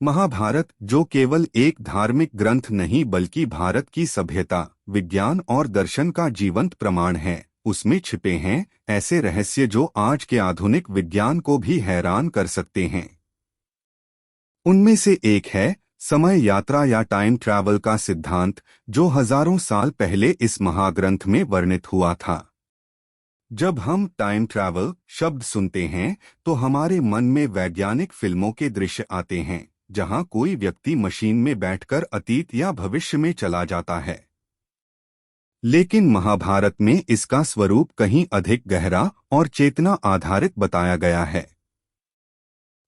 महाभारत, जो केवल एक धार्मिक ग्रंथ नहीं बल्कि भारत की सभ्यता, विज्ञान और दर्शन का जीवंत प्रमाण है, उसमें छिपे हैं ऐसे रहस्य जो आज के आधुनिक विज्ञान को भी हैरान कर सकते हैं। उनमें से एक है समय यात्रा या टाइम ट्रैवल का सिद्धांत, जो हजारों साल पहले इस महाग्रंथ में वर्णित हुआ था। जब हम टाइम ट्रैवल शब्द सुनते हैं तो हमारे मन में वैज्ञानिक फिल्मों के दृश्य आते हैं, जहां कोई व्यक्ति मशीन में बैठकर अतीत या भविष्य में चला जाता है। लेकिन महाभारत में इसका स्वरूप कहीं अधिक गहरा और चेतना आधारित बताया गया है।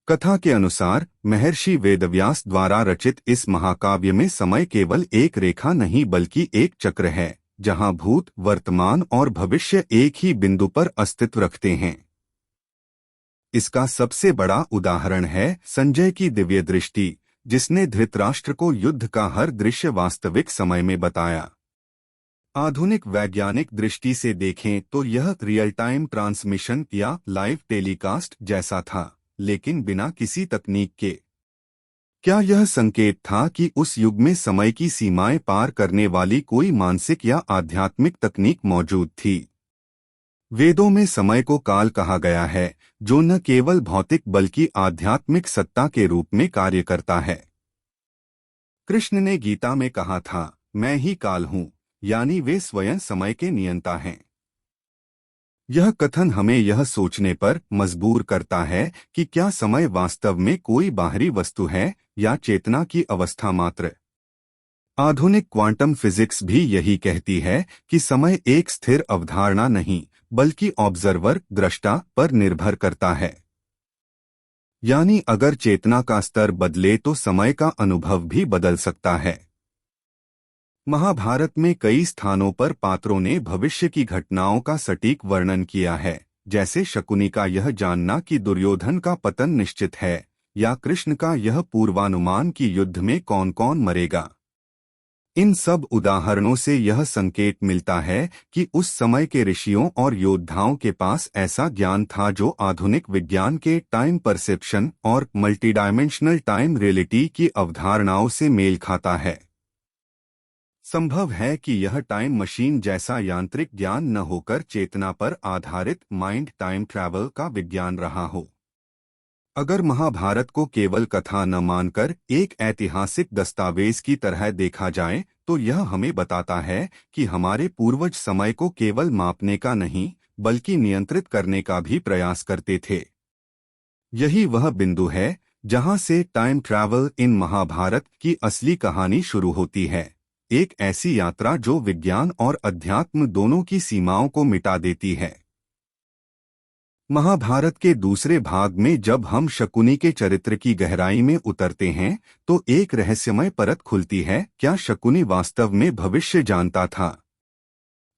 कथा के अनुसार महर्षि वेदव्यास द्वारा रचित इस महाकाव्य में समय केवल एक रेखा नहीं बल्कि एक चक्र है, जहां भूत, वर्तमान और भविष्य एक ही बिंदु पर अस्तित्व रखते हैं। इसका सबसे बड़ा उदाहरण है संजय की दिव्य दृष्टि, जिसने धृतराष्ट्र को युद्ध का हर दृश्य वास्तविक समय में बताया। आधुनिक वैज्ञानिक दृष्टि से देखें तो यह रियल टाइम ट्रांसमिशन या लाइव टेलीकास्ट जैसा था, लेकिन बिना किसी तकनीक के। क्या यह संकेत था कि उस युग में समय की सीमाएं पार करने वाली कोई मानसिक या आध्यात्मिक तकनीक मौजूद थी? वेदों में समय को काल कहा गया है, जो न केवल भौतिक बल्कि आध्यात्मिक सत्ता के रूप में कार्य करता है। कृष्ण ने गीता में कहा था, मैं ही काल हूँ, यानी वे स्वयं समय के नियंता हैं। यह कथन हमें यह सोचने पर मजबूर करता है कि क्या समय वास्तव में कोई बाहरी वस्तु है या चेतना की अवस्था मात्र। आधुनिक क्वांटम फिजिक्स भी यही कहती है कि समय एक स्थिर अवधारणा नहीं बल्कि ऑब्जर्वर, दृष्टा पर निर्भर करता है। यानी अगर चेतना का स्तर बदले तो समय का अनुभव भी बदल सकता है। महाभारत में कई स्थानों पर पात्रों ने भविष्य की घटनाओं का सटीक वर्णन किया है, जैसे शकुनी का यह जानना कि दुर्योधन का पतन निश्चित है, या कृष्ण का यह पूर्वानुमान कि युद्ध में कौन कौन मरेगा। इन सब उदाहरणों से यह संकेत मिलता है कि उस समय के ऋषियों और योद्धाओं के पास ऐसा ज्ञान था जो आधुनिक विज्ञान के टाइम परसेप्शन और मल्टीडायमेंशनल टाइम रियलिटी की अवधारणाओं से मेल खाता है। संभव है कि यह टाइम मशीन जैसा यांत्रिक ज्ञान न होकर चेतना पर आधारित माइंड टाइम ट्रैवल का विज्ञान रहा हो। अगर महाभारत को केवल कथा न मानकर एक ऐतिहासिक दस्तावेज की तरह देखा जाए तो यह हमें बताता है कि हमारे पूर्वज समय को केवल मापने का नहीं बल्कि नियंत्रित करने का भी प्रयास करते थे। यही वह बिंदु है जहां से टाइम ट्रैवल इन महाभारत की असली कहानी शुरू होती है, एक ऐसी यात्रा जो विज्ञान और अध्यात्म दोनों की सीमाओं को मिटा देती है। महाभारत के दूसरे भाग में जब हम शकुनी के चरित्र की गहराई में उतरते हैं तो एक रहस्यमय परत खुलती है। क्या शकुनी वास्तव में भविष्य जानता था?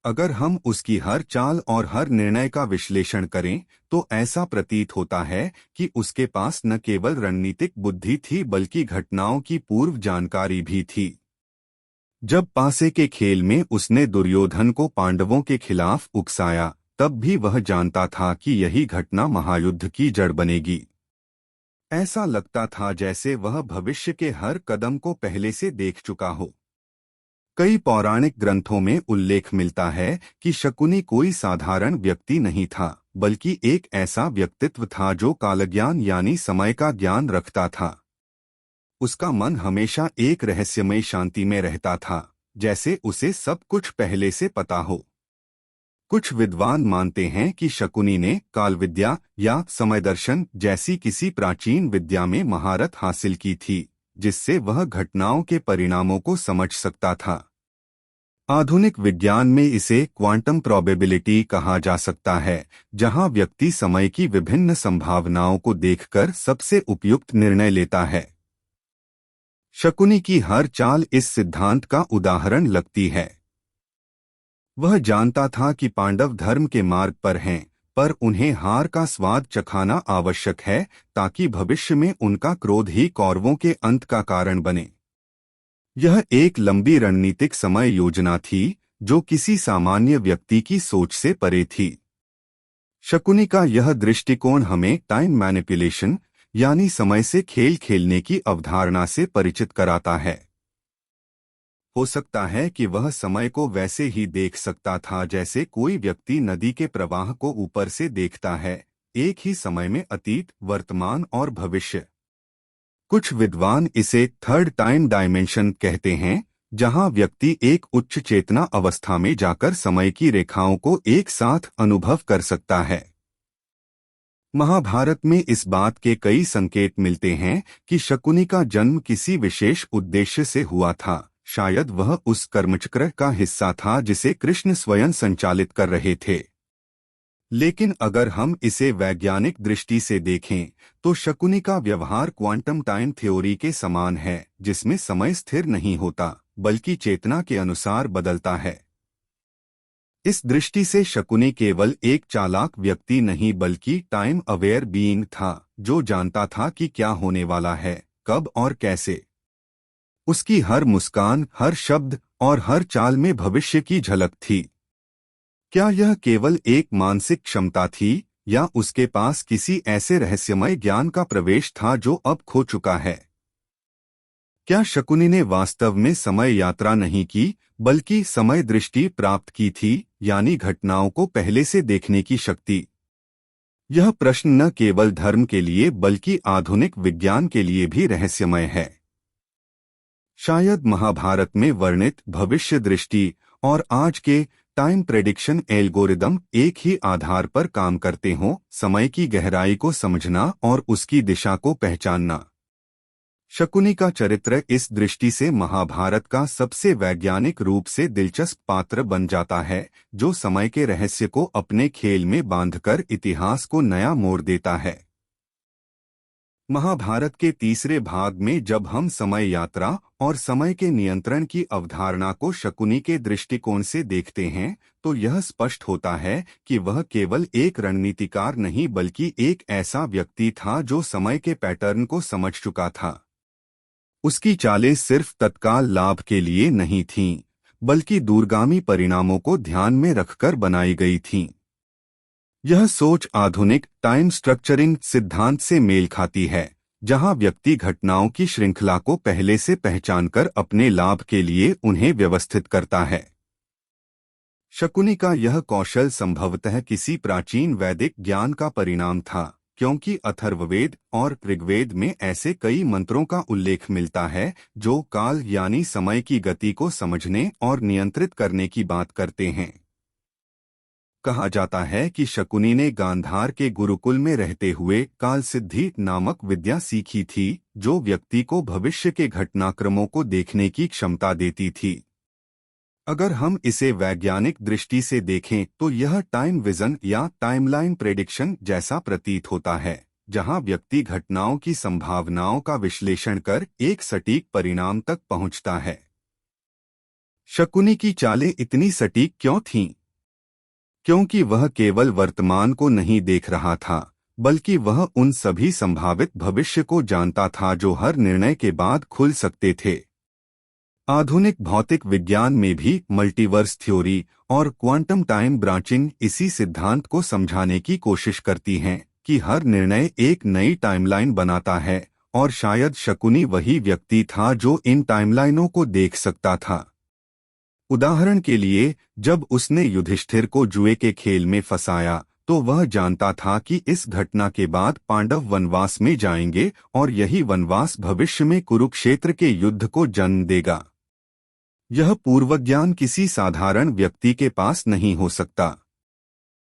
अगर हम उसकी हर चाल और हर निर्णय का विश्लेषण करें तो ऐसा प्रतीत होता है कि उसके पास न केवल रणनीतिक बुद्धि थी बल्कि घटनाओं की पूर्व जानकारी भी थी। जब पासे के खेल में उसने दुर्योधन को पांडवों के खिलाफ उकसाया, तब भी वह जानता था कि यही घटना महायुद्ध की जड़ बनेगी। ऐसा लगता था जैसे वह भविष्य के हर कदम को पहले से देख चुका हो। कई पौराणिक ग्रंथों में उल्लेख मिलता है कि शकुनी कोई साधारण व्यक्ति नहीं था, बल्कि एक ऐसा व्यक्तित्व था जो कालज्ञान यानी समय का ज्ञान रखता था। उसका मन हमेशा एक रहस्यमय शांति में रहता था, जैसे उसे सब कुछ पहले से पता हो। कुछ विद्वान मानते हैं कि शकुनी ने काल विद्या या समय दर्शन जैसी किसी प्राचीन विद्या में महारत हासिल की थी, जिससे वह घटनाओं के परिणामों को समझ सकता था। आधुनिक विज्ञान में इसे क्वांटम प्रोबेबिलिटी कहा जा सकता है, जहां व्यक्ति समय की विभिन्न संभावनाओं को देखकर सबसे उपयुक्त निर्णय लेता है। शकुनी की हर चाल इस सिद्धांत का उदाहरण लगती है। वह जानता था कि पांडव धर्म के मार्ग पर हैं, पर उन्हें हार का स्वाद चखाना आवश्यक है ताकि भविष्य में उनका क्रोध ही कौरवों के अंत का कारण बने। यह एक लंबी रणनीतिक समय योजना थी जो किसी सामान्य व्यक्ति की सोच से परे थी। शकुनी का यह दृष्टिकोण हमें टाइम मैनिपुलेशन यानी समय से खेल खेलने की अवधारणा से परिचित कराता है। हो सकता है कि वह समय को वैसे ही देख सकता था जैसे कोई व्यक्ति नदी के प्रवाह को ऊपर से देखता है, एक ही समय में अतीत, वर्तमान और भविष्य। कुछ विद्वान इसे थर्ड टाइम डायमेंशन कहते हैं, जहां व्यक्ति एक उच्च चेतना अवस्था में जाकर समय की रेखाओं को एक साथ अनुभव कर सकता है। महाभारत में इस बात के कई संकेत मिलते हैं कि शकुनी का जन्म किसी विशेष उद्देश्य से हुआ था। शायद वह उस कर्मचक्र का हिस्सा था जिसे कृष्ण स्वयं संचालित कर रहे थे। लेकिन अगर हम इसे वैज्ञानिक दृष्टि से देखें तो शकुनी का व्यवहार क्वांटम टाइम थ्योरी के समान है, जिसमें समय स्थिर नहीं होता बल्कि चेतना के अनुसार बदलता है। इस दृष्टि से शकुनी केवल एक चालाक व्यक्ति नहीं बल्कि टाइम अवेयर बीइंग था, जो जानता था कि क्या होने वाला है, कब और कैसे। उसकी हर मुस्कान, हर शब्द और हर चाल में भविष्य की झलक थी। क्या यह केवल एक मानसिक क्षमता थी या उसके पास किसी ऐसे रहस्यमय ज्ञान का प्रवेश था जो अब खो चुका है? क्या शकुनी ने वास्तव में समय यात्रा नहीं की बल्कि समय दृष्टि प्राप्त की थी, यानी घटनाओं को पहले से देखने की शक्ति? यह प्रश्न न केवल धर्म के लिए बल्कि आधुनिक विज्ञान के लिए भी रहस्यमय है। शायद महाभारत में वर्णित भविष्य दृष्टि और आज के टाइम प्रेडिक्शन एल्गोरिदम एक ही आधार पर काम करते हों, समय की गहराई को समझना और उसकी दिशा को पहचानना। शकुनी का चरित्र इस दृष्टि से महाभारत का सबसे वैज्ञानिक रूप से दिलचस्प पात्र बन जाता है, जो समय के रहस्य को अपने खेल में बांधकर इतिहास को नया मोड़ देता है। महाभारत के तीसरे भाग में जब हम समय यात्रा और समय के नियंत्रण की अवधारणा को शकुनी के दृष्टिकोण से देखते हैं, तो यह स्पष्ट होता है कि वह केवल एक रणनीतिकार नहीं बल्कि एक ऐसा व्यक्ति था जो समय के पैटर्न को समझ चुका था। उसकी चालें सिर्फ तत्काल लाभ के लिए नहीं थीं, बल्कि दूरगामी परिणामों को ध्यान में रखकर बनाई गई थीं। यह सोच आधुनिक टाइम स्ट्रक्चरिंग सिद्धांत से मेल खाती है, जहां व्यक्ति घटनाओं की श्रृंखला को पहले से पहचानकर अपने लाभ के लिए उन्हें व्यवस्थित करता है। शकुनी का यह कौशल संभवतः किसी प्राचीन वैदिक ज्ञान का परिणाम था, क्योंकि अथर्ववेद और ऋग्वेद में ऐसे कई मंत्रों का उल्लेख मिलता है जो काल यानी समय की गति को समझने और नियंत्रित करने की बात करते हैं। कहा जाता है कि शकुनी ने गांधार के गुरुकुल में रहते हुए काल सिद्धि नामक विद्या सीखी थी, जो व्यक्ति को भविष्य के घटनाक्रमों को देखने की क्षमता देती थी। अगर हम इसे वैज्ञानिक दृष्टि से देखें तो यह टाइम विजन या टाइमलाइन प्रेडिक्शन जैसा प्रतीत होता है, जहां व्यक्ति घटनाओं की संभावनाओं का विश्लेषण कर एक सटीक परिणाम तक पहुंचता है। शकुनी की चालें इतनी सटीक क्यों थीं? क्योंकि वह केवल वर्तमान को नहीं देख रहा था, बल्कि वह उन सभी संभावित भविष्य को जानता था जो हर निर्णय के बाद खुल सकते थे। आधुनिक भौतिक विज्ञान में भी मल्टीवर्स थ्योरी और क्वांटम टाइम ब्रांचिंग इसी सिद्धांत को समझाने की कोशिश करती हैं कि हर निर्णय एक नई टाइमलाइन बनाता है, और शायद शकुनी वही व्यक्ति था जो इन टाइमलाइनों को देख सकता था। उदाहरण के लिए, जब उसने युधिष्ठिर को जुए के खेल में फंसाया, तो वह जानता था कि इस घटना के बाद पांडव वनवास में जाएंगे और यही वनवास भविष्य में कुरुक्षेत्र के युद्ध को जन्म देगा। यह पूर्वज्ञान किसी साधारण व्यक्ति के पास नहीं हो सकता।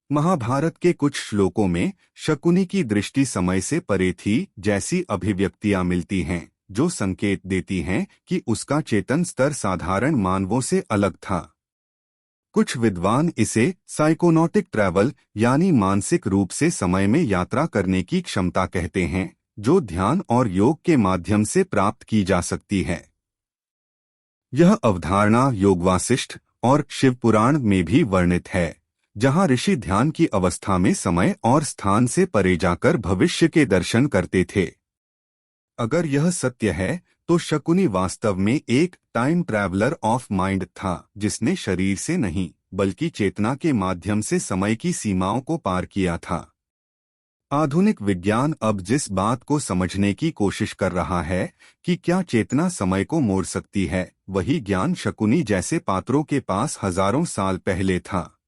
महाभारत के कुछ श्लोकों में शकुनी की दृष्टि समय से परे थी जैसी अभिव्यक्तियां मिलती हैं, जो संकेत देती हैं कि उसका चेतन स्तर साधारण मानवों से अलग था। कुछ विद्वान इसे साइकोनॉटिक ट्रैवल यानी मानसिक रूप से समय में यात्रा करने की क्षमता कहते हैं, जो ध्यान और योग के माध्यम से प्राप्त की जा सकती है। यह अवधारणा योग वासिष्ठ और शिवपुराण में भी वर्णित है, जहां ऋषि ध्यान की अवस्था में समय और स्थान से परे जाकर भविष्य के दर्शन करते थे। अगर यह सत्य है तो शकुनी वास्तव में एक टाइम ट्रैवलर ऑफ माइंड था, जिसने शरीर से नहीं बल्कि चेतना के माध्यम से समय की सीमाओं को पार किया था। आधुनिक विज्ञान अब जिस बात को समझने की कोशिश कर रहा है कि क्या चेतना समय को मोड़ सकती है, वही ज्ञान शकुनी जैसे पात्रों के पास हजारों साल पहले था।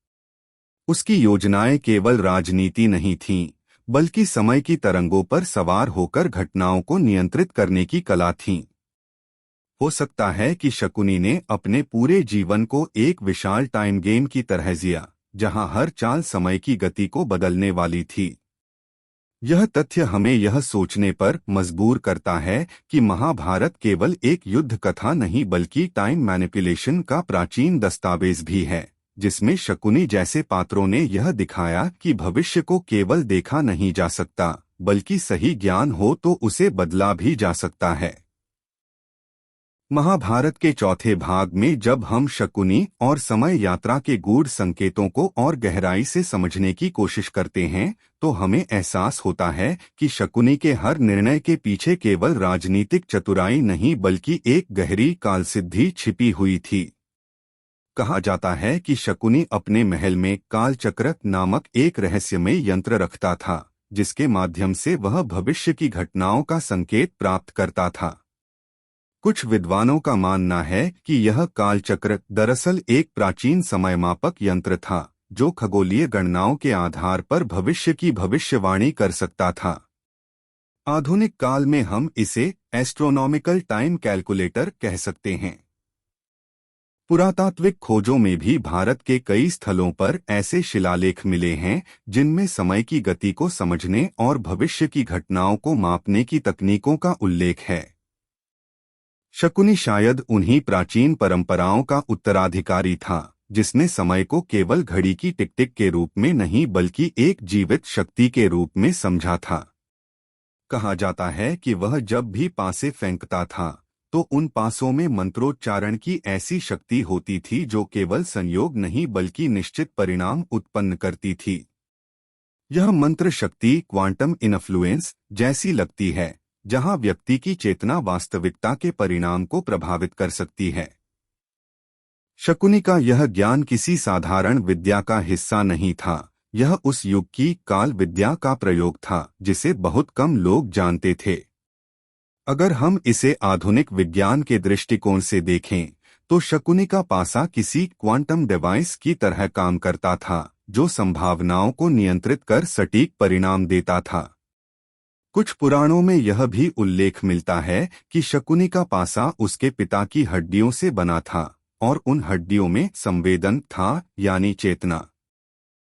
उसकी योजनाएं केवल राजनीति नहीं थीं, बल्कि समय की तरंगों पर सवार होकर घटनाओं को नियंत्रित करने की कला थीं। हो सकता है कि शकुनी ने अपने पूरे जीवन को एक विशाल टाइम गेम की तरह जिया, जहां हर चाल समय की गति को बदलने वाली थी। यह तथ्य हमें यह सोचने पर मजबूर करता है कि महाभारत केवल एक युद्ध कथा नहीं बल्कि टाइम मैनिपुलेशन का प्राचीन दस्तावेज भी है, जिसमें शकुनी जैसे पात्रों ने यह दिखाया कि भविष्य को केवल देखा नहीं जा सकता, बल्कि सही ज्ञान हो तो उसे बदला भी जा सकता है। महाभारत के चौथे भाग में जब हम शकुनी और समय यात्रा के गूढ़ संकेतों को और गहराई से समझने की कोशिश करते हैं, तो हमें एहसास होता है कि शकुनी के हर निर्णय के पीछे केवल राजनीतिक चतुराई नहीं बल्कि एक गहरी कालसिद्धि छिपी हुई थी। कहा जाता है कि शकुनी अपने महल में कालचक्र नामक एक रहस्यमय यंत्र रखता था, जिसके माध्यम से वह भविष्य की घटनाओं का संकेत प्राप्त करता था। कुछ विद्वानों का मानना है कि यह कालचक्र दरअसल एक प्राचीन समयमापक यंत्र था, जो खगोलीय गणनाओं के आधार पर भविष्य की भविष्यवाणी कर सकता था। आधुनिक काल में हम इसे एस्ट्रोनॉमिकल टाइम कैलकुलेटर कह सकते हैं। पुरातात्विक खोजों में भी भारत के कई स्थलों पर ऐसे शिलालेख मिले हैं जिनमें समय की गति को समझने और भविष्य की घटनाओं को मापने की तकनीकों का उल्लेख है। शकुनी शायद उन्हीं प्राचीन परंपराओं का उत्तराधिकारी था, जिसने समय को केवल घड़ी की टिक टिक के रूप में नहीं बल्कि एक जीवित शक्ति के रूप में समझा था। कहा जाता है कि वह जब भी पासे फेंकता था तो उन पासों में मंत्रोच्चारण की ऐसी शक्ति होती थी जो केवल संयोग नहीं बल्कि निश्चित परिणाम उत्पन्न करती थी। यह मंत्र शक्ति क्वांटम इन्फ्लुएंस जैसी लगती है, जहां व्यक्ति की चेतना वास्तविकता के परिणाम को प्रभावित कर सकती है। शकुनी का यह ज्ञान किसी साधारण विद्या का हिस्सा नहीं था, यह उस युग की काल विद्या का प्रयोग था जिसे बहुत कम लोग जानते थे। अगर हम इसे आधुनिक विज्ञान के दृष्टिकोण से देखें, तो शकुनी का पासा किसी क्वांटम डिवाइस की तरह काम करता था, जो संभावनाओं को नियंत्रित कर सटीक परिणाम देता था। कुछ पुराणों में यह भी उल्लेख मिलता है कि शकुनी का पासा उसके पिता की हड्डियों से बना था और उन हड्डियों में संवेदन था, यानी चेतना।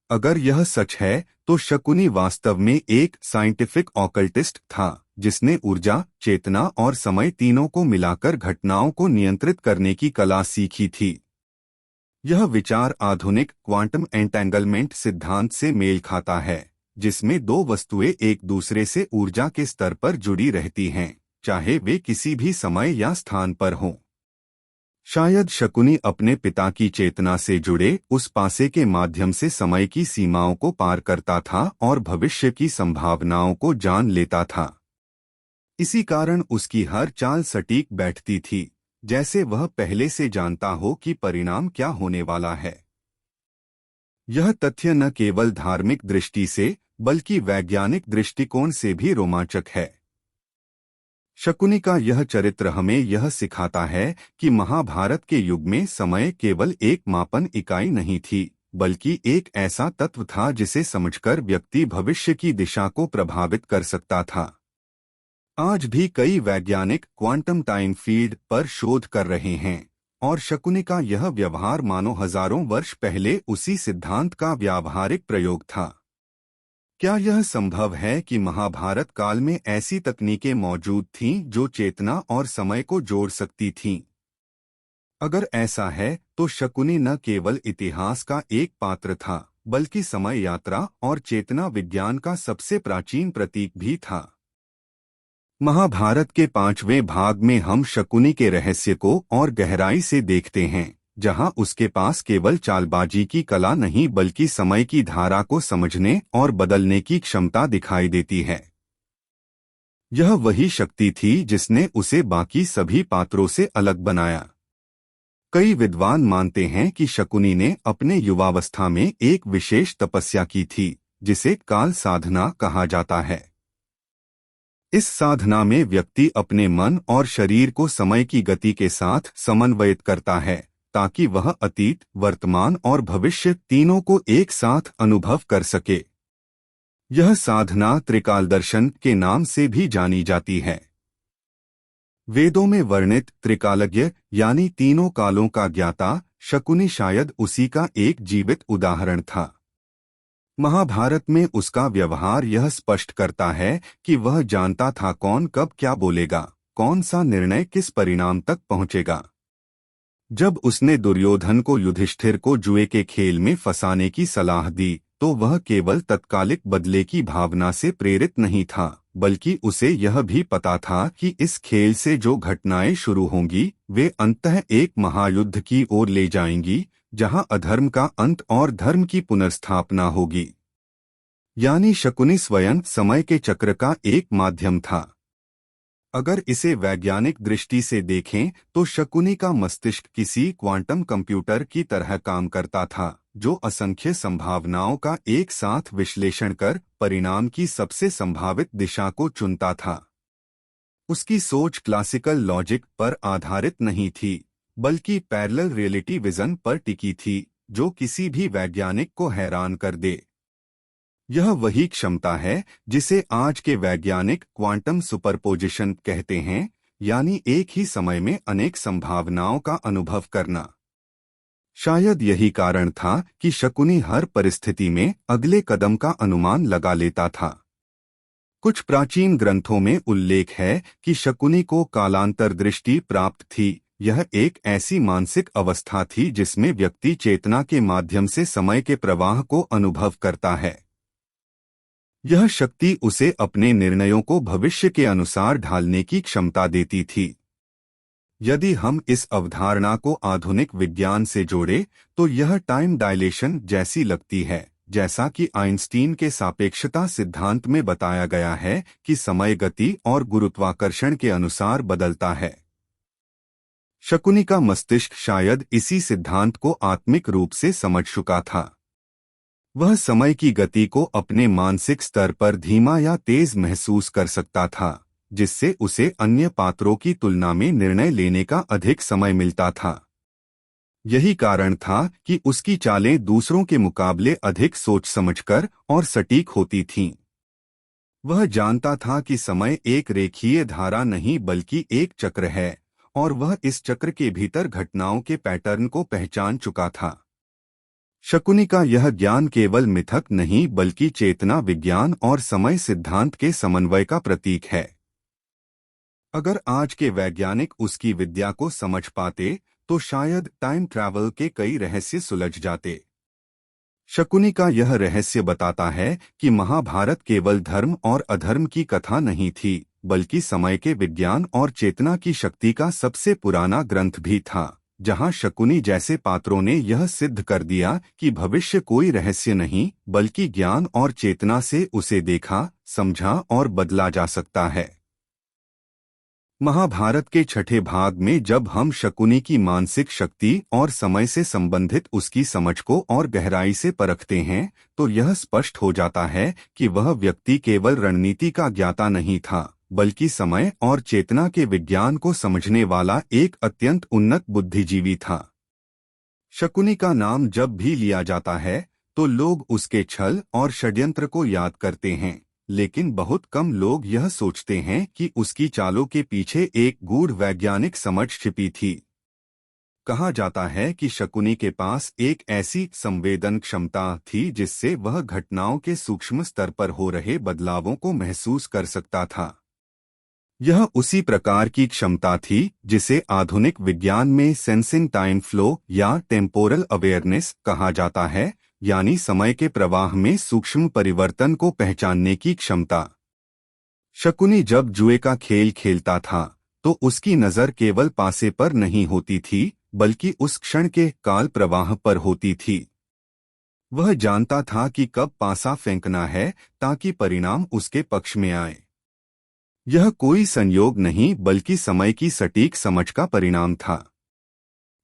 अगर यह सच है तो शकुनी वास्तव में एक साइंटिफिक ऑकल्टिस्ट था, जिसने ऊर्जा, चेतना और समय तीनों को मिलाकर घटनाओं को नियंत्रित करने की कला सीखी थी। यह विचार आधुनिक क्वांटम एंटेंगलमेंट सिद्धांत से मेल खाता है, जिसमें दो वस्तुएं एक दूसरे से ऊर्जा के स्तर पर जुड़ी रहती हैं, चाहे वे किसी भी समय या स्थान पर हों। शायद शकुनी अपने पिता की चेतना से जुड़े उस पासे के माध्यम से समय की सीमाओं को पार करता था और भविष्य की संभावनाओं को जान लेता था। इसी कारण उसकी हर चाल सटीक बैठती थी, जैसे वह पहले से जानता हो कि परिणाम क्या होने वाला है। यह तथ्य न केवल धार्मिक दृष्टि से बल्कि वैज्ञानिक दृष्टिकोण से भी रोमांचक है। शकुनी का यह चरित्र हमें यह सिखाता है कि महाभारत के युग में समय केवल एक मापन इकाई नहीं थी, बल्कि एक ऐसा तत्व था जिसे समझकर व्यक्ति भविष्य की दिशा को प्रभावित कर सकता था। आज भी कई वैज्ञानिक क्वांटम टाइम फील्ड पर शोध कर रहे हैं, और शकुनी का यह व्यवहार मानो हजारों वर्ष पहले उसी सिद्धांत का व्यावहारिक प्रयोग था। क्या यह संभव है कि महाभारत काल में ऐसी तकनीकें मौजूद थीं जो चेतना और समय को जोड़ सकती थीं? अगर ऐसा है तो शकुनी न केवल इतिहास का एक पात्र था, बल्कि समय यात्रा और चेतना विज्ञान का सबसे प्राचीन प्रतीक भी था। महाभारत के 5वें भाग में हम शकुनी के रहस्य को और गहराई से देखते हैं, जहां उसके पास केवल चालबाजी की कला नहीं बल्कि समय की धारा को समझने और बदलने की क्षमता दिखाई देती है। यह वही शक्ति थी जिसने उसे बाकी सभी पात्रों से अलग बनाया। कई विद्वान मानते हैं कि शकुनी ने अपने युवावस्था में एक विशेष तपस्या की थी, जिसे काल साधना कहा जाता है। इस साधना में व्यक्ति अपने मन और शरीर को समय की गति के साथ समन्वयित करता है ताकि वह अतीत, वर्तमान और भविष्य तीनों को एक साथ अनुभव कर सके। यह साधना त्रिकाल दर्शन के नाम से भी जानी जाती है। वेदों में वर्णित त्रिकालज्ञ यानी तीनों कालों का ज्ञाता शकुनी शायद उसी का एक जीवित उदाहरण था। महाभारत में उसका व्यवहार यह स्पष्ट करता है कि वह जानता था कौन कब क्या बोलेगा, कौन सा निर्णय किस परिणाम तक पहुंचेगा। जब उसने दुर्योधन को युधिष्ठिर को जुए के खेल में फंसाने की सलाह दी तो वह केवल तत्कालिक बदले की भावना से प्रेरित नहीं था, बल्कि उसे यह भी पता था कि इस खेल से जो घटनाएं शुरू होंगी वे अंततः एक महायुद्ध की ओर ले जाएंगी, जहां अधर्म का अंत और धर्म की पुनर्स्थापना होगी। यानी शकुनी स्वयं समय के चक्र का एक माध्यम था। अगर इसे वैज्ञानिक दृष्टि से देखें तो शकुनी का मस्तिष्क किसी क्वांटम कंप्यूटर की तरह काम करता था, जो असंख्य संभावनाओं का एक साथ विश्लेषण कर परिणाम की सबसे संभावित दिशा को चुनता था। उसकी सोच क्लासिकल लॉजिक पर आधारित नहीं थी, बल्कि पैरेलल रियलिटी विजन पर टिकी थी, जो किसी भी वैज्ञानिक को हैरान कर दे। यह वही क्षमता है जिसे आज के वैज्ञानिक क्वांटम सुपरपोजिशन कहते हैं, यानी एक ही समय में अनेक संभावनाओं का अनुभव करना। शायद यही कारण था कि शकुनी हर परिस्थिति में अगले कदम का अनुमान लगा लेता था। कुछ प्राचीन ग्रंथों में उल्लेख है कि शकुनी को कालांतर दृष्टि प्राप्त थी। यह एक ऐसी मानसिक अवस्था थी जिसमें व्यक्ति चेतना के माध्यम से समय के प्रवाह को अनुभव करता है। यह शक्ति उसे अपने निर्णयों को भविष्य के अनुसार ढालने की क्षमता देती थी। यदि हम इस अवधारणा को आधुनिक विज्ञान से जोड़ें तो यह टाइम डायलेशन जैसी लगती है, जैसा कि आइंस्टीन के सापेक्षता सिद्धांत में बताया गया है कि समय गति और गुरुत्वाकर्षण के अनुसार बदलता है। शकुनी का मस्तिष्क शायद इसी सिद्धांत को आत्मिक रूप से समझ चुका था। वह समय की गति को अपने मानसिक स्तर पर धीमा या तेज महसूस कर सकता था, जिससे उसे अन्य पात्रों की तुलना में निर्णय लेने का अधिक समय मिलता था। यही कारण था कि उसकी चालें दूसरों के मुकाबले अधिक सोच समझकर और सटीक होती थीं। वह जानता था कि समय एक रेखीय धारा नहीं बल्कि एक चक्र है, और वह इस चक्र के भीतर घटनाओं के पैटर्न को पहचान चुका था। शकुनी का यह ज्ञान केवल मिथक नहीं बल्कि चेतना विज्ञान और समय सिद्धांत के समन्वय का प्रतीक है। अगर आज के वैज्ञानिक उसकी विद्या को समझ पाते तो शायद टाइम ट्रैवल के कई रहस्य सुलझ जाते। शकुनी का यह रहस्य बताता है कि महाभारत केवल धर्म और अधर्म की कथा नहीं थी, बल्कि समय के विज्ञान और चेतना की शक्ति का सबसे पुराना ग्रंथ भी था, जहां शकुनी जैसे पात्रों ने यह सिद्ध कर दिया कि भविष्य कोई रहस्य नहीं बल्कि ज्ञान और चेतना से उसे देखा, समझा और बदला जा सकता है। महाभारत के छठे भाग में जब हम शकुनी की मानसिक शक्ति और समय से संबंधित उसकी समझ को और गहराई से परखते हैं तो यह स्पष्ट हो जाता है कि वह व्यक्ति केवल रणनीति का ज्ञाता नहीं था, बल्कि समय और चेतना के विज्ञान को समझने वाला एक अत्यंत उन्नत बुद्धिजीवी था। शकुनी का नाम जब भी लिया जाता है तो लोग उसके छल और षड्यंत्र को याद करते हैं, लेकिन बहुत कम लोग यह सोचते हैं कि उसकी चालों के पीछे एक गूढ़ वैज्ञानिक समझ छिपी थी। कहा जाता है कि शकुनी के पास एक ऐसी संवेदन क्षमता थी जिससे वह घटनाओं के सूक्ष्म स्तर पर हो रहे बदलावों को महसूस कर सकता था। यह उसी प्रकार की क्षमता थी जिसे आधुनिक विज्ञान में सेंसिंग टाइम फ्लो या टेम्पोरल अवेयरनेस कहा जाता है, यानी समय के प्रवाह में सूक्ष्म परिवर्तन को पहचानने की क्षमता। शकुनी जब जुए का खेल खेलता था तो उसकी नज़र केवल पासे पर नहीं होती थी बल्कि उस क्षण के काल प्रवाह पर होती थी। वह जानता था कि कब पासा फेंकना है ताकि परिणाम उसके पक्ष में आए। यह कोई संयोग नहीं बल्कि समय की सटीक समझ का परिणाम था।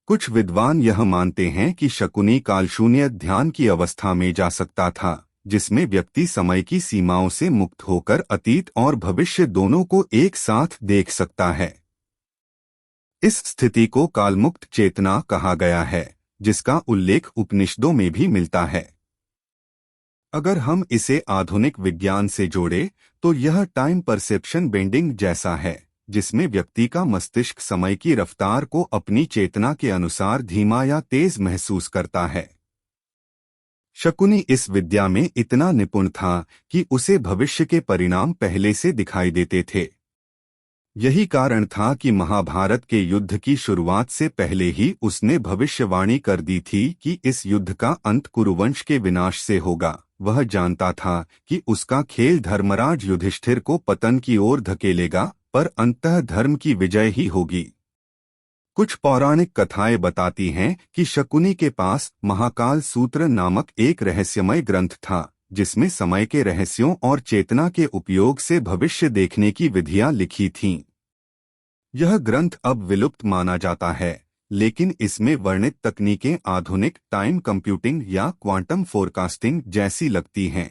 कुछ विद्वान यह मानते हैं कि शकुनी कालशून्य ध्यान की अवस्था में जा सकता था, जिसमें व्यक्ति समय की सीमाओं से मुक्त होकर अतीत और भविष्य दोनों को एक साथ देख सकता है। इस स्थिति को कालमुक्त चेतना कहा गया है, जिसका उल्लेख उपनिषदों में भी मिलता है। अगर हम इसे आधुनिक विज्ञान से जोड़े तो यह टाइम परसेप्शन बेंडिंग जैसा है, जिसमें व्यक्ति का मस्तिष्क समय की रफ्तार को अपनी चेतना के अनुसार धीमा या तेज महसूस करता है। शकुनी इस विद्या में इतना निपुण था कि उसे भविष्य के परिणाम पहले से दिखाई देते थे। यही कारण था कि महाभारत के युद्ध की शुरुआत से पहले ही उसने भविष्यवाणी कर दी थी कि इस युद्ध का अंत कुरुवंश के विनाश से होगा। वह जानता था कि उसका खेल धर्मराज युधिष्ठिर को पतन की ओर धकेलेगा, पर अंततः धर्म की विजय ही होगी। कुछ पौराणिक कथाएं बताती हैं कि शकुनी के पास महाकाल सूत्र नामक एक रहस्यमय ग्रंथ था, जिसमें समय के रहस्यों और चेतना के उपयोग से भविष्य देखने की विधियां लिखी थीं। यह ग्रंथ अब विलुप्त माना जाता है, लेकिन इसमें वर्णित तकनीकें आधुनिक टाइम कंप्यूटिंग या क्वांटम फोरकास्टिंग जैसी लगती हैं।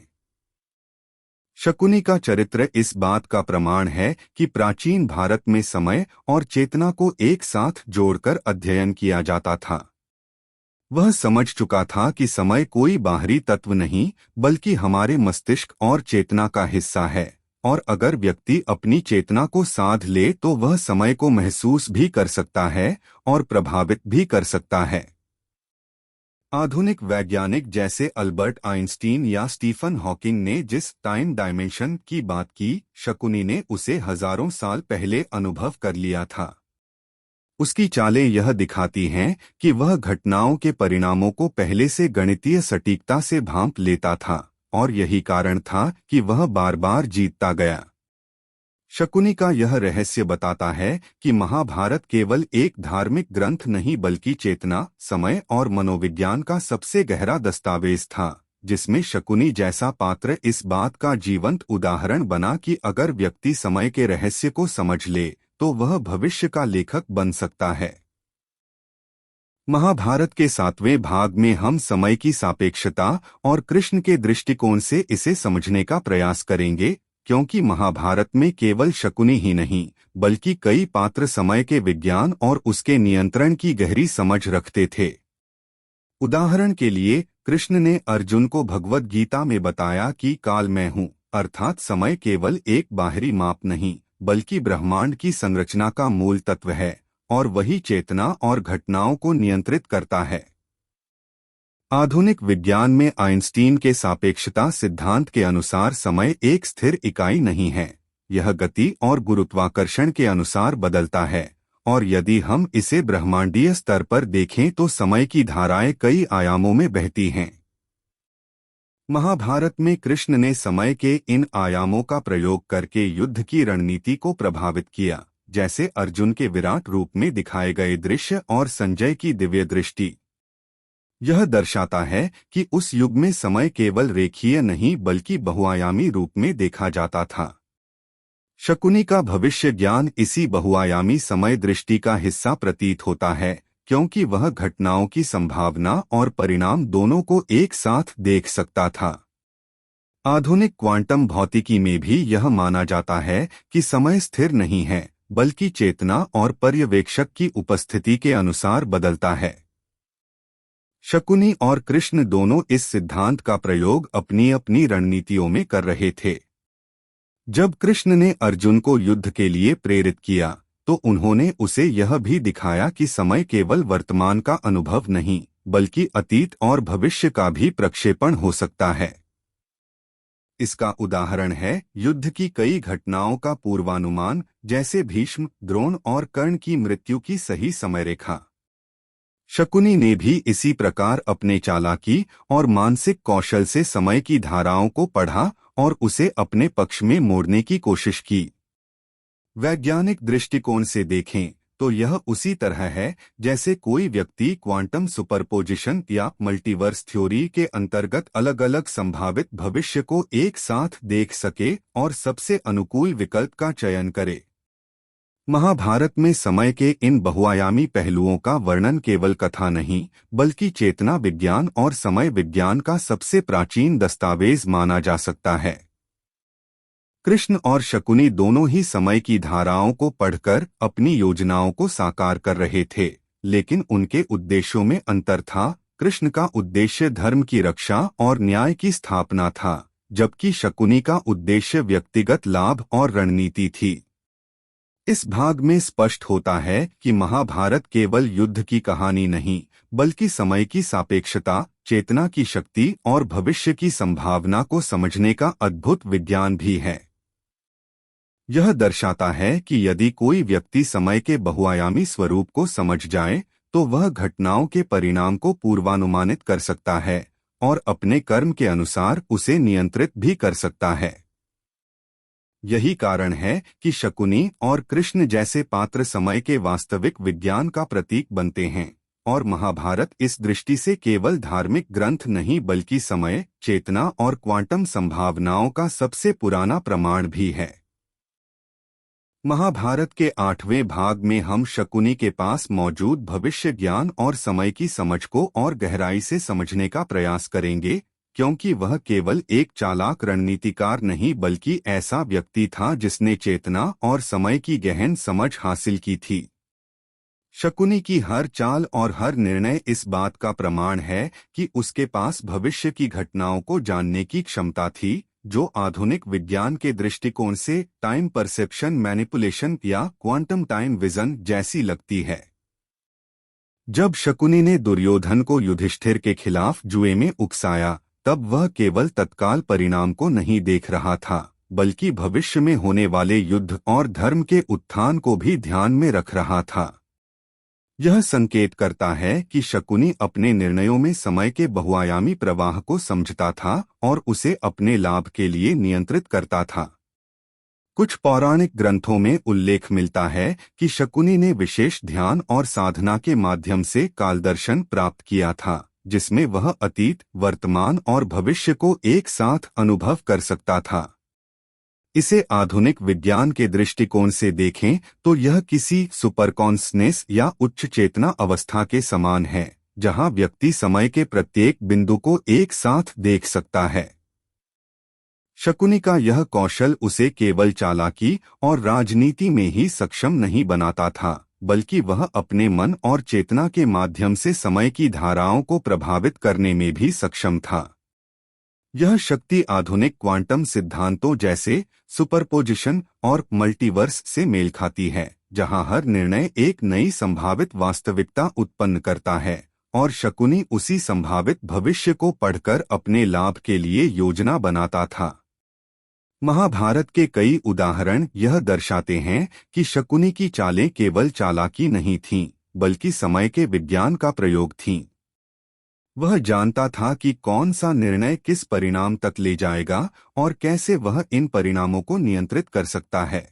शकुनी का चरित्र इस बात का प्रमाण है कि प्राचीन भारत में समय और चेतना को एक साथ जोड़कर अध्ययन किया जाता था। वह समझ चुका था कि समय कोई बाहरी तत्व नहीं, बल्कि हमारे मस्तिष्क और चेतना का हिस्सा है, और अगर व्यक्ति अपनी चेतना को साध ले तो वह समय को महसूस भी कर सकता है और प्रभावित भी कर सकता है। आधुनिक वैज्ञानिक जैसे अल्बर्ट आइंस्टीन या स्टीफन हॉकिंग ने जिस टाइम डायमेंशन की बात की, शकुनी ने उसे हजारों साल पहले अनुभव कर लिया था। उसकी चालें यह दिखाती हैं कि वह घटनाओं के परिणामों को पहले से गणितीय सटीकता से भांप लेता था, और यही कारण था कि वह बार बार जीतता गया। शकुनी का यह रहस्य बताता है कि महाभारत केवल एक धार्मिक ग्रंथ नहीं, बल्कि चेतना, समय और मनोविज्ञान का सबसे गहरा दस्तावेज था, जिसमें शकुनी जैसा पात्र इस बात का जीवंत उदाहरण बना कि अगर व्यक्ति समय के रहस्य को समझ ले तो वह भविष्य का लेखक बन सकता है। महाभारत के 7वें भाग में हम समय की सापेक्षता और कृष्ण के दृष्टिकोण से इसे समझने का प्रयास करेंगे, क्योंकि महाभारत में केवल शकुनी ही नहीं, बल्कि कई पात्र समय के विज्ञान और उसके नियंत्रण की गहरी समझ रखते थे। उदाहरण के लिए, कृष्ण ने अर्जुन को भगवद गीता में बताया कि काल मैं हूँ, अर्थात समय केवल एक बाहरी माप नहीं, बल्कि ब्रह्मांड की संरचना का मूल तत्व है, और वही चेतना और घटनाओं को नियंत्रित करता है। आधुनिक विज्ञान में आइंस्टीन के सापेक्षता सिद्धांत के अनुसार समय एक स्थिर इकाई नहीं है, यह गति और गुरुत्वाकर्षण के अनुसार बदलता है, और यदि हम इसे ब्रह्मांडीय स्तर पर देखें तो समय की धाराएं कई आयामों में बहती हैं। महाभारत में कृष्ण ने समय के इन आयामों का प्रयोग करके युद्ध की रणनीति को प्रभावित किया, जैसे अर्जुन के विराट रूप में दिखाए गए दृश्य और संजय की दिव्य दृष्टि। यह दर्शाता है कि उस युग में समय केवल रेखीय नहीं, बल्कि बहुआयामी रूप में देखा जाता था। शकुनी का भविष्य ज्ञान इसी बहुआयामी समय दृष्टि का हिस्सा प्रतीत होता है, क्योंकि वह घटनाओं की संभावना और परिणाम दोनों को एक साथ देख सकता था। आधुनिक क्वांटम भौतिकी में भी यह माना जाता है कि समय स्थिर नहीं है, बल्कि चेतना और पर्यवेक्षक की उपस्थिति के अनुसार बदलता है। शकुनी और कृष्ण दोनों इस सिद्धांत का प्रयोग अपनी अपनी रणनीतियों में कर रहे थे। जब कृष्ण ने अर्जुन को युद्ध के लिए प्रेरित किया, तो उन्होंने उसे यह भी दिखाया कि समय केवल वर्तमान का अनुभव नहीं, बल्कि अतीत और भविष्य का भी प्रक्षेपण हो सकता है। इसका उदाहरण है युद्ध की कई घटनाओं का पूर्वानुमान, जैसे भीष्म, द्रोण और कर्ण की मृत्यु की सही समय रेखा। शकुनी ने भी इसी प्रकार अपने चालाकी और मानसिक कौशल से समय की धाराओं को पढ़ा और उसे अपने पक्ष में मोड़ने की कोशिश की। वैज्ञानिक दृष्टिकोण से देखें तो यह उसी तरह है जैसे कोई व्यक्ति क्वांटम सुपरपोजिशन या मल्टीवर्स थ्योरी के अंतर्गत अलग अलग संभावित भविष्य को एक साथ देख सके और सबसे अनुकूल विकल्प का चयन करे। महाभारत में समय के इन बहुआयामी पहलुओं का वर्णन केवल कथा नहीं, बल्कि चेतना विज्ञान और समय विज्ञान का सबसे प्राचीन दस्तावेज माना जा सकता है। कृष्ण और शकुनी दोनों ही समय की धाराओं को पढ़कर अपनी योजनाओं को साकार कर रहे थे, लेकिन उनके उद्देश्यों में अंतर था। कृष्ण का उद्देश्य धर्म की रक्षा और न्याय की स्थापना था, जबकि शकुनी का उद्देश्य व्यक्तिगत लाभ और रणनीति थी। इस भाग में स्पष्ट होता है कि महाभारत केवल युद्ध की कहानी नहीं, बल्कि समय की सापेक्षता, चेतना की शक्ति और भविष्य की संभावना को समझने का अद्भुत विज्ञान भी है। यह दर्शाता है कि यदि कोई व्यक्ति समय के बहुआयामी स्वरूप को समझ जाए, तो वह घटनाओं के परिणाम को पूर्वानुमानित कर सकता है और अपने कर्म के अनुसार उसे नियंत्रित भी कर सकता है। यही कारण है कि शकुनी और कृष्ण जैसे पात्र समय के वास्तविक विज्ञान का प्रतीक बनते हैं, और महाभारत इस दृष्टि से केवल धार्मिक ग्रंथ नहीं बल्कि समय, चेतना और क्वांटम संभावनाओं का सबसे पुराना प्रमाण भी है। महाभारत के 8वें भाग में हम शकुनी के पास मौजूद भविष्य ज्ञान और समय की समझ को और गहराई से समझने का प्रयास करेंगे, क्योंकि वह केवल एक चालाक रणनीतिकार नहीं बल्कि ऐसा व्यक्ति था जिसने चेतना और समय की गहन समझ हासिल की थी। शकुनी की हर चाल और हर निर्णय इस बात का प्रमाण है कि उसके पास भविष्य की घटनाओं को जानने की क्षमता थी, जो आधुनिक विज्ञान के दृष्टिकोण से टाइम परसेप्शन मैनिपुलेशन या क्वांटम टाइम विजन जैसी लगती है। जब शकुनी ने दुर्योधन को युधिष्ठिर के खिलाफ जुए में उकसाया, तब वह केवल तत्काल परिणाम को नहीं देख रहा था, बल्कि भविष्य में होने वाले युद्ध और धर्म के उत्थान को भी ध्यान में रख रहा था। यह संकेत करता है कि शकुनी अपने निर्णयों में समय के बहुआयामी प्रवाह को समझता था और उसे अपने लाभ के लिए नियंत्रित करता था। कुछ पौराणिक ग्रंथों में उल्लेख मिलता है कि शकुनी ने विशेष ध्यान और साधना के माध्यम से कालदर्शन प्राप्त किया था, जिसमें वह अतीत, वर्तमान और भविष्य को एक साथ अनुभव कर सकता था। इसे आधुनिक विज्ञान के दृष्टिकोण से देखें तो यह किसी सुपरकॉन्शनेस या उच्च चेतना अवस्था के समान है, जहां व्यक्ति समय के प्रत्येक बिंदु को एक साथ देख सकता है। शकुनी का यह कौशल उसे केवल चालाकी और राजनीति में ही सक्षम नहीं बनाता था, बल्कि वह अपने मन और चेतना के माध्यम से समय की धाराओं को प्रभावित करने में भी सक्षम था। यह शक्ति आधुनिक क्वांटम सिद्धांतों जैसे सुपरपोजिशन और मल्टीवर्स से मेल खाती है, जहां हर निर्णय एक नई संभावित वास्तविकता उत्पन्न करता है और शकुनी उसी संभावित भविष्य को पढ़कर अपने लाभ के लिए योजना बनाता था। महाभारत के कई उदाहरण यह दर्शाते हैं कि शकुनी की चालें केवल चालाकी नहीं थीं, बल्कि समय के विज्ञान का प्रयोग थीं। वह जानता था कि कौन सा निर्णय किस परिणाम तक ले जाएगा और कैसे वह इन परिणामों को नियंत्रित कर सकता है।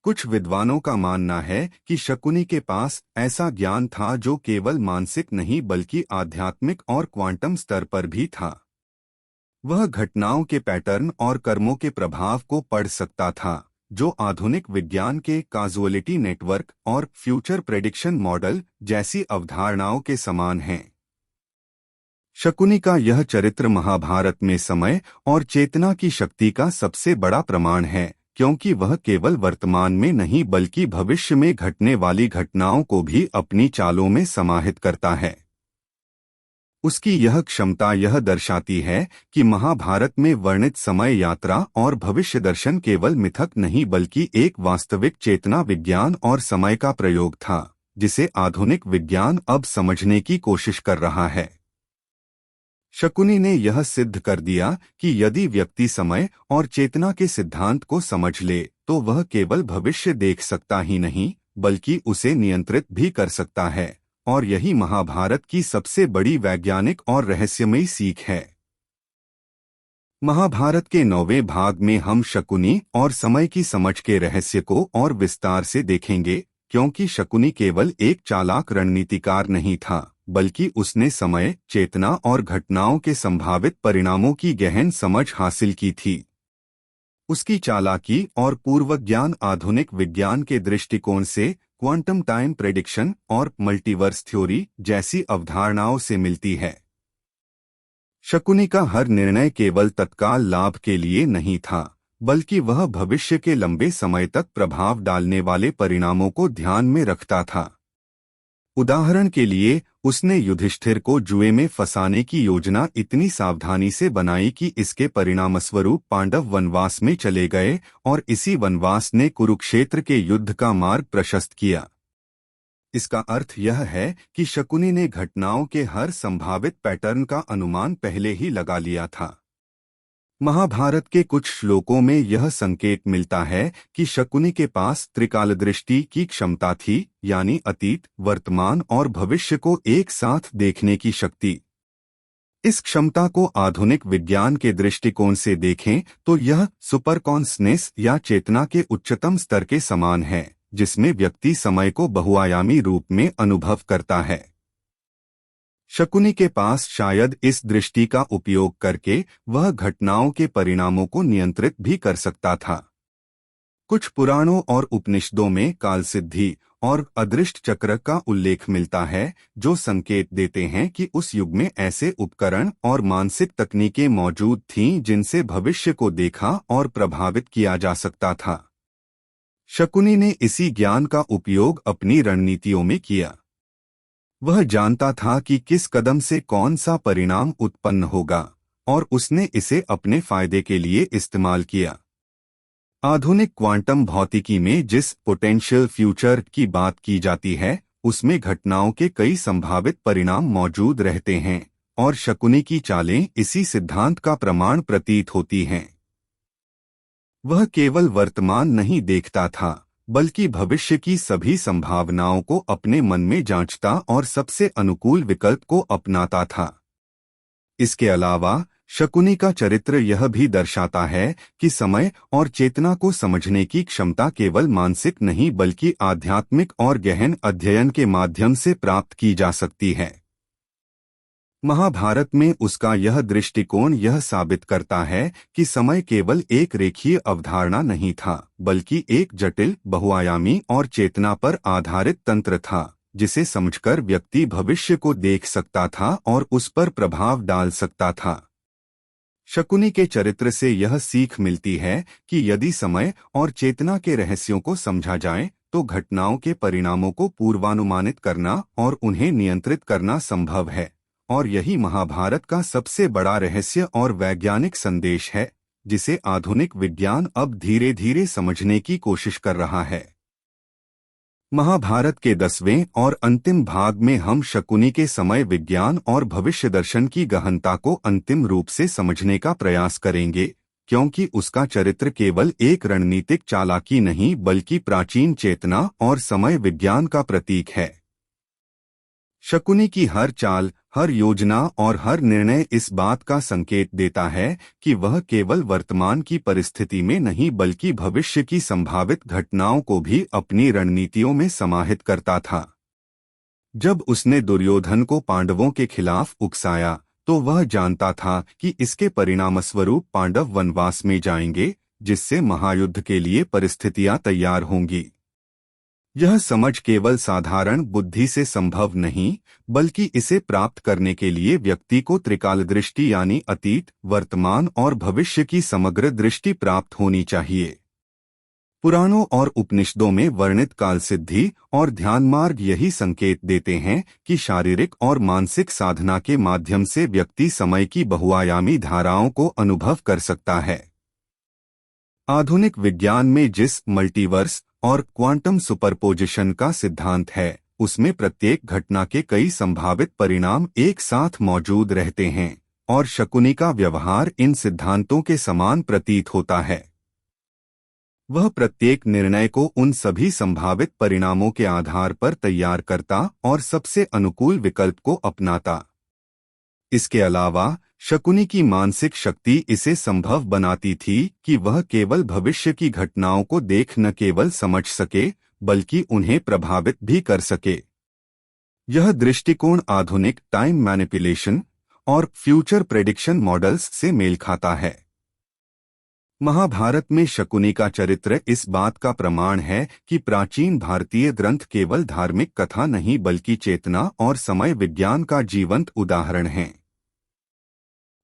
कुछ विद्वानों का मानना है कि शकुनी के पास ऐसा ज्ञान था जो केवल मानसिक नहीं बल्कि आध्यात्मिक और क्वांटम स्तर पर भी था। वह घटनाओं के पैटर्न और कर्मों के प्रभाव को पढ़ सकता था, जो आधुनिक विज्ञान के काजुअलिटी नेटवर्क और फ्यूचर प्रेडिक्शन मॉडल जैसी अवधारणाओं के समान हैं। शकुनी का यह चरित्र महाभारत में समय और चेतना की शक्ति का सबसे बड़ा प्रमाण है, क्योंकि वह केवल वर्तमान में नहीं बल्कि भविष्य में घटने वाली घटनाओं को भी अपनी चालों में समाहित करता है। उसकी यह क्षमता यह दर्शाती है कि महाभारत में वर्णित समय यात्रा और भविष्य दर्शन केवल मिथक नहीं बल्कि एक वास्तविक चेतना विज्ञान और समय का प्रयोग था, जिसे आधुनिक विज्ञान अब समझने की कोशिश कर रहा है। शकुनी ने यह सिद्ध कर दिया कि यदि व्यक्ति समय और चेतना के सिद्धांत को समझ ले, तो वह केवल भविष्य देख सकता ही नहीं बल्कि उसे नियंत्रित भी कर सकता है, और यही महाभारत की सबसे बड़ी वैज्ञानिक और रहस्यमयी सीख है। महाभारत के 9वें भाग में हम शकुनी और समय की समझ के रहस्य को और विस्तार से देखेंगे, क्योंकि शकुनी केवल एक चालाक रणनीतिकार नहीं था, बल्कि उसने समय, चेतना और घटनाओं के संभावित परिणामों की गहन समझ हासिल की थी। उसकी चालाकी और पूर्वज्ञान आधुनिक विज्ञान के दृष्टिकोण से क्वांटम टाइम प्रेडिक्शन और मल्टीवर्स थ्योरी जैसी अवधारणाओं से मिलती है। शकुनी का हर निर्णय केवल तत्काल लाभ के लिए नहीं था, बल्कि वह भविष्य के लंबे समय तक प्रभाव डालने वाले परिणामों को ध्यान में रखता था। उदाहरण के लिए, उसने युधिष्ठिर को जुए में फंसाने की योजना इतनी सावधानी से बनाई कि इसके परिणामस्वरूप पांडव वनवास में चले गए और इसी वनवास ने कुरुक्षेत्र के युद्ध का मार्ग प्रशस्त किया। इसका अर्थ यह है कि शकुनी ने घटनाओं के हर संभावित पैटर्न का अनुमान पहले ही लगा लिया था। महाभारत के कुछ श्लोकों में यह संकेत मिलता है कि शकुनी के पास त्रिकालदृष्टि की क्षमता थी, यानी अतीत, वर्तमान और भविष्य को एक साथ देखने की शक्ति। इस क्षमता को आधुनिक विज्ञान के दृष्टिकोण से देखें तो यह सुपरकॉन्शनेस या चेतना के उच्चतम स्तर के समान है, जिसमें व्यक्ति समय को बहुआयामी रूप में अनुभव करता है। शकुनी के पास शायद इस दृष्टि का उपयोग करके वह घटनाओं के परिणामों को नियंत्रित भी कर सकता था। कुछ पुराणों और उपनिषदों में कालसिद्धि और अदृष्ट चक्र का उल्लेख मिलता है, जो संकेत देते हैं कि उस युग में ऐसे उपकरण और मानसिक तकनीकें मौजूद थीं जिनसे भविष्य को देखा और प्रभावित किया जा सकता था। शकुनी ने इसी ज्ञान का उपयोग अपनी रणनीतियों में किया। वह जानता था कि किस कदम से कौन सा परिणाम उत्पन्न होगा और उसने इसे अपने फायदे के लिए इस्तेमाल किया। आधुनिक क्वांटम भौतिकी में जिस पोटेंशियल फ्यूचर की बात की जाती है, उसमें घटनाओं के कई संभावित परिणाम मौजूद रहते हैं और शकुनी की चालें इसी सिद्धांत का प्रमाण प्रतीत होती हैं। वह केवल वर्तमान नहीं देखता था, बल्कि भविष्य की सभी संभावनाओं को अपने मन में जांचता और सबसे अनुकूल विकल्प को अपनाता था। इसके अलावा शकुनी का चरित्र यह भी दर्शाता है कि समय और चेतना को समझने की क्षमता केवल मानसिक नहीं बल्कि आध्यात्मिक और गहन अध्ययन के माध्यम से प्राप्त की जा सकती है। महाभारत में उसका यह दृष्टिकोण यह साबित करता है कि समय केवल एक रेखीय अवधारणा नहीं था, बल्कि एक जटिल, बहुआयामी और चेतना पर आधारित तंत्र था, जिसे समझकर व्यक्ति भविष्य को देख सकता था और उस पर प्रभाव डाल सकता था। शकुनी के चरित्र से यह सीख मिलती है कि यदि समय और चेतना के रहस्यों को समझा जाए, तो घटनाओं के परिणामों को पूर्वानुमानित करना और उन्हें नियंत्रित करना संभव है। और यही महाभारत का सबसे बड़ा रहस्य और वैज्ञानिक संदेश है, जिसे आधुनिक विज्ञान अब धीरे धीरे समझने की कोशिश कर रहा है। महाभारत के 10वें और अंतिम भाग में हम शकुनी के समय विज्ञान और भविष्य दर्शन की गहनता को अंतिम रूप से समझने का प्रयास करेंगे, क्योंकि उसका चरित्र केवल एक रणनीतिक चालाकी नहीं बल्कि प्राचीन चेतना और समय विज्ञान का प्रतीक है। शकुनी की हर चाल, हर योजना और हर निर्णय इस बात का संकेत देता है कि वह केवल वर्तमान की परिस्थिति में नहीं बल्कि भविष्य की संभावित घटनाओं को भी अपनी रणनीतियों में समाहित करता था। जब उसने दुर्योधन को पांडवों के खिलाफ उकसाया, तो वह जानता था कि इसके परिणामस्वरूप पांडव वनवास में जाएंगे, जिससे महायुद्ध के लिए परिस्थितियां तैयार होंगी। यह समझ केवल साधारण बुद्धि से संभव नहीं, बल्कि इसे प्राप्त करने के लिए व्यक्ति को त्रिकालदृष्टि यानी अतीत, वर्तमान और भविष्य की समग्र दृष्टि प्राप्त होनी चाहिए। पुराणों और उपनिषदों में वर्णित कालसिद्धि और ध्यान मार्ग यही संकेत देते हैं कि शारीरिक और मानसिक साधना के माध्यम से व्यक्ति समय की बहुआयामी धाराओं को अनुभव कर सकता है। आधुनिक विज्ञान में जिस मल्टीवर्स और क्वांटम सुपरपोजिशन का सिद्धांत है, उसमें प्रत्येक घटना के कई संभावित परिणाम एक साथ मौजूद रहते हैं और शकुनी का व्यवहार इन सिद्धांतों के समान प्रतीत होता है। वह प्रत्येक निर्णय को उन सभी संभावित परिणामों के आधार पर तैयार करता और सबसे अनुकूल विकल्प को अपनाता। इसके अलावा शकुनी की मानसिक शक्ति इसे संभव बनाती थी कि वह केवल भविष्य की घटनाओं को देख न केवल समझ सके, बल्कि उन्हें प्रभावित भी कर सके। यह दृष्टिकोण आधुनिक टाइम मैनिपुलेशन और फ्यूचर प्रेडिक्शन मॉडल्स से मेल खाता है। महाभारत में शकुनी का चरित्र इस बात का प्रमाण है कि प्राचीन भारतीय ग्रंथ केवल धार्मिक कथा नहीं बल्कि चेतना और समय विज्ञान का जीवंत उदाहरण हैं।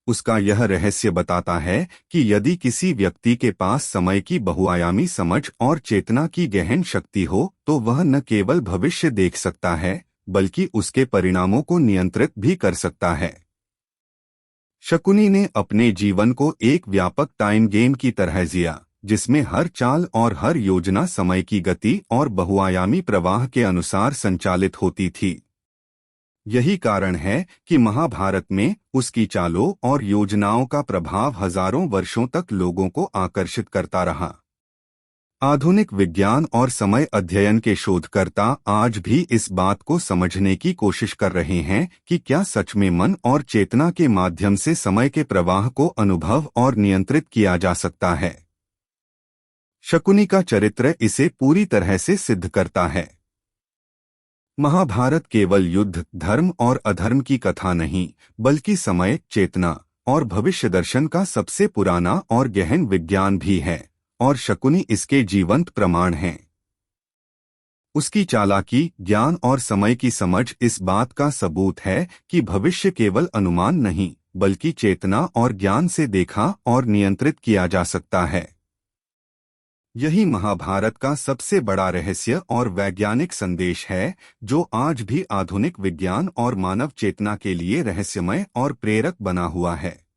उसका यह रहस्य बताता है कि यदि किसी व्यक्ति के पास समय की बहुआयामी समझ और चेतना की गहन शक्ति हो तो वह न केवल भविष्य देख सकता है बल्कि उसके परिणामों को नियंत्रित भी कर सकता है। शकुनी ने अपने जीवन को एक व्यापक टाइम गेम की तरह जिया, जिसमें हर चाल और हर योजना समय की गति और बहुआयामी प्रवाह के अनुसार संचालित होती थी। यही कारण है कि महाभारत में उसकी चालों और योजनाओं का प्रभाव हजारों वर्षों तक लोगों को आकर्षित करता रहा। आधुनिक विज्ञान और समय अध्ययन के शोधकर्ता आज भी इस बात को समझने की कोशिश कर रहे हैं कि क्या सच में मन और चेतना के माध्यम से समय के प्रवाह को अनुभव और नियंत्रित किया जा सकता है। शकुनी का चरित्र इसे पूरी तरह से सिद्ध करता है। महाभारत केवल युद्ध, धर्म और अधर्म की कथा नहीं, बल्कि समय, चेतना और भविष्य दर्शन का सबसे पुराना और गहन विज्ञान भी है, और शकुनी इसके जीवंत प्रमाण हैं। उसकी चालाकी, ज्ञान और समय की समझ इस बात का सबूत है कि भविष्य केवल अनुमान नहीं, बल्कि चेतना और ज्ञान से देखा और नियंत्रित किया जा सकता है। यही महाभारत का सबसे बड़ा रहस्य और वैज्ञानिक संदेश है, जो आज भी आधुनिक विज्ञान और मानव चेतना के लिए रहस्यमय और प्रेरक बना हुआ है।